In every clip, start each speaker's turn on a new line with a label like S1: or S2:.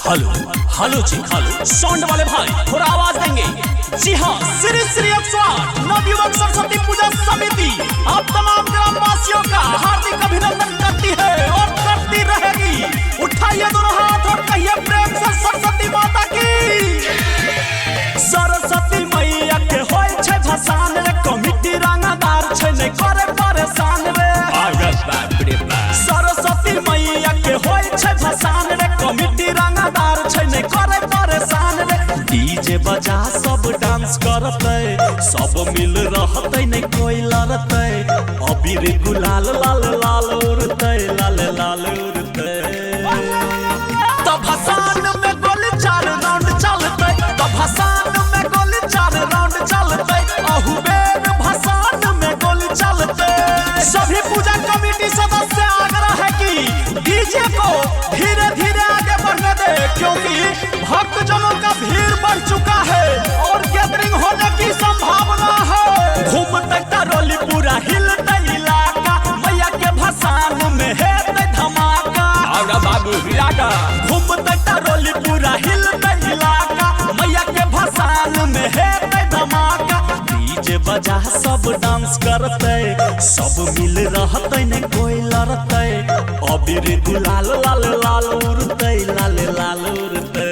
S1: Hello hello जी hello sound वाले भाई थोड़ा आवाज देंगे। जी हाँ, श्री श्री 108 नवयुवक सरस्वती पूजा समिति आप तमाम ग्रामवासियों का हार्दिक अभिनंदन करती है और करती रहेगी। उठाइए दोनों हाथ और कहिए प्रेम से सरस्वती माता की। सरस्वती मैया के होय छे भसान रे, कमिटी रंगदार छे नहीं करे परेशान रे। सरस्वती मैया के होय छे भसान रे, कमिटी रंगदार छे नहीं करे परेशान रे। डीजे बजा सब डांस करते, सब मिल रहते नहीं कोई लड़ते। अबीर गुलाल लाल लाल उड़ते, लाल लाल उड़ते। तो भसान में गोली 4 राउंड चलते, तो भसान में गोली 4 राउंड चलते। अहुबेर भसान में गोली चलते। सभी पूजा कमेटी सदस्य आग्रह है कि डीजे को धीरे धीरे आगे बढ़ने दे, क्योंकि भक्तजनों का भीड़ बढ़ चुका है और गैदरिंग होने की संभावना है। घूमते टरोली पूरा हिलते इलाका, मैया के भसान में है धमाका। और बाबू हिलाका घूमते टरोली पूरा हिलते इलाका, मैया के भसान में है धमाका। डीजे बजा सब डांस करते, सब मिल रहते नहीं कोई लड़ते। अबीर गुलाल लाल लाल उड़ते, लाल लाल उड़ते।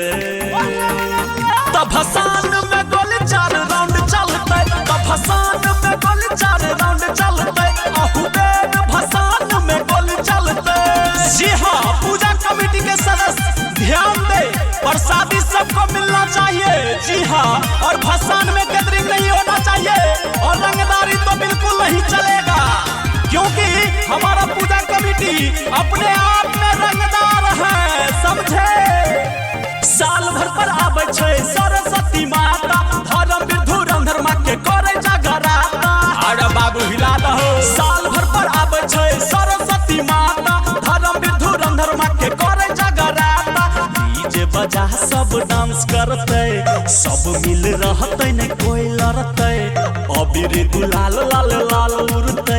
S1: तो भसान में गोली 4 राउंड चलते, तो भसान में गोली 4 राउंड चलते। अहुबेर भसान में गोली चलते। जी हाँ, पूजा कमेटी के सदस्य ध्यान दे, प्रसादी सबको मिलना चाहिए। जी हाँ, और भसान में गैदरिंग नहीं होना चाहिए और रंगदारी तो बिल्कुल नहीं चलेगा, क्योंकि हमारा पूजा कमेटी अपने आप में रंगदार है, समझे। साल भर पर आवे छे सरस्वती माता, धर्मवीर धुरंधर माँ के करे जगराता। अरे बाबू हिला दहो। साल भर पर आवे छे सरस्वती माता, धर्मवीर धुरंधर माँ के करे जगराता। डीजे बजा सब डांस करते, सब मिल रहते नहीं कोई लड़ते। अबीर गुलाल लाल लाल उड़ते,